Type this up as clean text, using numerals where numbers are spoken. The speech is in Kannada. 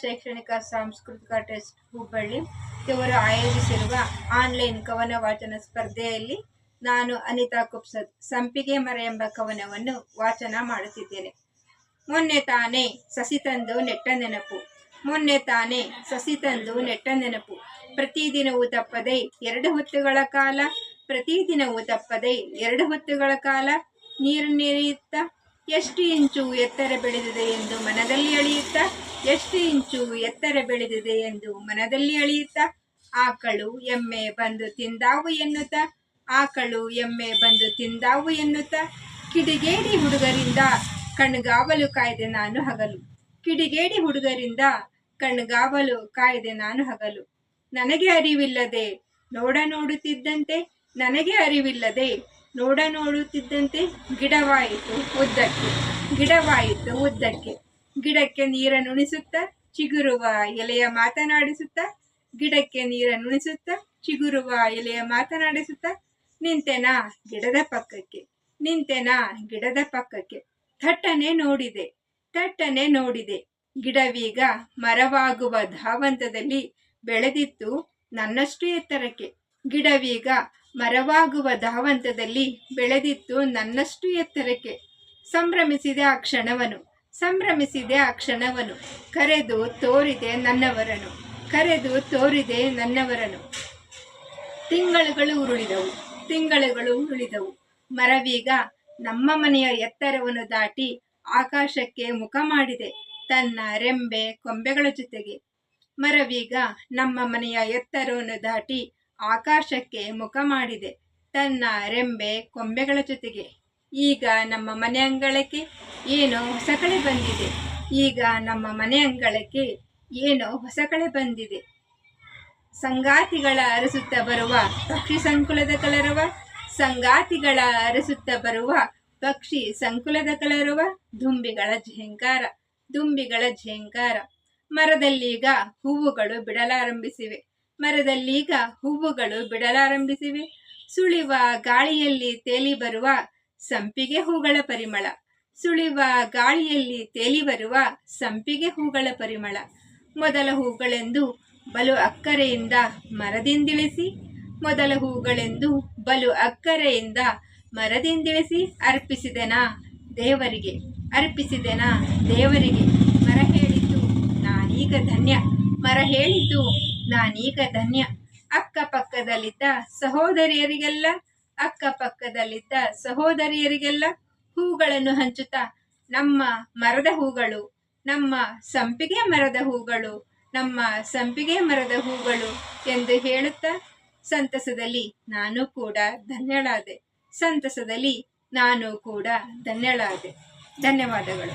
ಶೈಕ್ಷಣಿಕ ಸಾಂಸ್ಕೃತಿಕ ಟ್ರಸ್ಟ್ ಹುಬ್ಬಳ್ಳಿ ಇವರು ಆಯೋಜಿಸಿರುವ ಆನ್ಲೈನ್ ಕವನ ವಾಚನ ಸ್ಪರ್ಧೆಯಲ್ಲಿ ನಾನು ಅನಿತಾ ಕುಪ್ಸದ್ ಸಂಪಿಗೆ ಮರ ಎಂಬ ಕವನವನ್ನು ವಾಚನ ಮಾಡುತ್ತಿದ್ದೇನೆ. ಮೊನ್ನೆ ತಾನೇ ಸಸಿ ತಂದು ನೆಟ್ಟ ನೆನಪು, ಮೊನ್ನೆ ತಾನೇ ಸಸಿ ತಂದು ನೆಟ್ಟ ನೆನಪು, ಪ್ರತಿದಿನವೂ ತಪ್ಪದೆ 2 ಹೊತ್ತುಗಳ ಕಾಲ, ಪ್ರತಿದಿನವೂ ತಪ್ಪದೆ 2 ಹೊತ್ತುಗಳ ಕಾಲ ನೀರು ನೀರಿಯುತ್ತ ಎಷ್ಟು ಇಂಚು ಎತ್ತರ ಬೆಳೆದಿದೆ ಎಂದು ಮನದಲ್ಲಿ ಅಳೆಯುತ್ತಾ, ಎಷ್ಟು ಇಂಚು ಎತ್ತರ ಬೆಳೆದಿದೆ ಎಂದು ಮನದಲ್ಲಿ ಅಳೆಯುತ್ತಾ, ಆಕಳು ಎಮ್ಮೆ ಬಂದು ತಿಂದಾವು ಎನ್ನುತ್ತಾ, ಆಕಳು ಎಮ್ಮೆ ಬಂದು ತಿಂದಾವು ಎನ್ನುತ್ತಾ, ಕಿಡಿಗೇಡಿ ಹುಡುಗರಿಂದ ಕಣ್ಗಾವಲು ಕಾಯ್ದೆ ನಾನು ಹಗಲು, ಕಿಡಿಗೇಡಿ ಹುಡುಗರಿಂದ ಕಣ್ಗಾವಲು ಕಾಯ್ದೆ ನಾನು ಹಗಲು. ನನಗೆ ಅರಿವಿಲ್ಲದೆ ನೋಡುತ್ತಿದ್ದಂತೆ, ನನಗೆ ಅರಿವಿಲ್ಲದೆ ನೋಡುತ್ತಿದ್ದಂತೆ ಗಿಡವಾಯಿತು ಉದ್ದಕ್ಕೆ, ಗಿಡವಾಯಿತು ಉದ್ದಕ್ಕೆ, ಗಿಡಕ್ಕೆ ನೀರನ್ನುಣಿಸುತ್ತಾ ಚಿಗುರುವ ಎಲೆಯ ಮಾತನಾಡಿಸುತ್ತಾ, ಗಿಡಕ್ಕೆ ನೀರನ್ನುಣಿಸುತ್ತಾ ಚಿಗುರುವ ಎಲೆಯ ಮಾತನಾಡಿಸುತ್ತಾ, ನಿಂತೆನಾ ಗಿಡದ ಪಕ್ಕಕ್ಕೆ, ನಿಂತೆನಾ ಗಿಡದ ಪಕ್ಕಕ್ಕೆ, ಥಟ್ಟನೆ ನೋಡಿದೆ, ಥಟ್ಟನೆ ನೋಡಿದೆ, ಗಿಡವೀಗ ಮರವಾಗುವ ಧಾವಂತದಲ್ಲಿ ಬೆಳೆದಿತ್ತು ನನ್ನಷ್ಟು ಎತ್ತರಕ್ಕೆ, ಗಿಡವೀಗ ಮರವಾಗುವ ಧಾವಂತದಲ್ಲಿ ಬೆಳೆದಿತ್ತು ನನ್ನಷ್ಟು ಎತ್ತರಕ್ಕೆ. ಸಂಭ್ರಮಿಸಿದೆ ಆ ಕ್ಷಣವನು, ಸಂಭ್ರಮಿಸಿದೆ ಆ ಕ್ಷಣವನು, ಕರೆದು ತೋರಿದೆ ನನ್ನವರನು, ಕರೆದು ತೋರಿದೆ ನನ್ನವರನು. ತಿಂಗಳುಗಳು ಉರುಳಿದವು, ತಿಂಗಳುಗಳು ಉರುಳಿದವು, ಮರವೀಗ ನಮ್ಮ ಮನೆಯ ಎತ್ತರವನ್ನು ದಾಟಿ ಆಕಾಶಕ್ಕೆ ಮುಖ ಮಾಡಿದೆ ತನ್ನ ರೆಂಬೆ ಕೊಂಬೆಗಳ ಜೊತೆಗೆ. ಮರವೀಗ ನಮ್ಮ ಮನೆಯ ಎತ್ತರವನ್ನು ದಾಟಿ ಆಕಾಶಕ್ಕೆ ಮುಖ ಮಾಡಿದೆ ತನ್ನ ರೆಂಬೆ ಕೊಂಬೆಗಳ ಜೊತೆಗೆ. ಈಗ ನಮ್ಮ ಮನೆ ಅಂಗಳಕ್ಕೆ ಏನೋ ಹೊಸ ಕಳೆ ಬಂದಿದೆ, ಈಗ ನಮ್ಮ ಮನೆ ಅಂಗಳಕ್ಕೆ ಏನೋ ಹೊಸ ಕಳೆ ಬಂದಿದೆ. ಸಂಗಾತಿಗಳ ಅರಸುತ್ತ ಬರುವ ಪಕ್ಷಿ ಸಂಕುಲದ ಕಲರವ, ಸಂಗಾತಿಗಳ ಅರಸುತ್ತ ಬರುವ ಪಕ್ಷಿ ಸಂಕುಲದ ಕಲರವ, ದುಂಬಿಗಳ ಝೇಂಕಾರ, ದುಂಬಿಗಳ ಝೇಂಕಾರ. ಮರದಲ್ಲೀಗ ಹೂವುಗಳು ಬಿಡಲಾರಂಭಿಸಿವೆ, ಮರದಲ್ಲೀಗ ಹೂವುಗಳು ಬಿಡಲಾರಂಭಿಸಿವೆ. ಸುಳಿವ ಗಾಳಿಯಲ್ಲಿ ತೇಲಿ ಬರುವ ಸಂಪಿಗೆ ಹೂಗಳ ಪರಿಮಳ, ಸುಳಿವ ಗಾಳಿಯಲ್ಲಿ ತೇಲಿ ಬರುವ ಸಂಪಿಗೆ ಹೂಗಳ ಪರಿಮಳ. ಮೊದಲ ಹೂಗಳೆಂದು ಬಲು ಅಕ್ಕರೆಯಿಂದ ಮರದಿಂದಿಳಿಸಿ, ಮೊದಲ ಹೂಗಳೆಂದು ಬಲು ಅಕ್ಕರೆಯಿಂದ ಮರದಿಂದಿಳಿಸಿ ಅರ್ಪಿಸಿದೆನಾ ದೇವರಿಗೆ, ಅರ್ಪಿಸಿದೆನಾ ದೇವರಿಗೆ. ಮರ ಹೇಳಿತು ನಾನೀಗ ಧನ್ಯ, ಮರ ಹೇಳಿತು ನಾನೀಗ ಧನ್ಯ. ಅಕ್ಕಪಕ್ಕದಲ್ಲಿದ್ದ ಸಹೋದರಿಯರಿಗೆಲ್ಲ, ಅಕ್ಕಪಕ್ಕದಲ್ಲಿದ್ದ ಸಹೋದರಿಯರಿಗೆಲ್ಲ ಹೂಗಳನ್ನು ಹಂಚುತ್ತಾ ನಮ್ಮ ಮರದ ಹೂಗಳು, ನಮ್ಮ ಸಂಪಿಗೆ ಮರದ ಹೂಗಳು, ನಮ್ಮ ಸಂಪಿಗೆ ಮರದ ಹೂಗಳು ಎಂದು ಹೇಳುತ್ತಾ ಸಂತಸದಲ್ಲಿ ನಾನು ಕೂಡ ಧನ್ಯಳಾದೆ, ಸಂತಸದಲ್ಲಿ ನಾನು ಕೂಡ ಧನ್ಯಳಾದೆ. ಧನ್ಯವಾದಗಳು.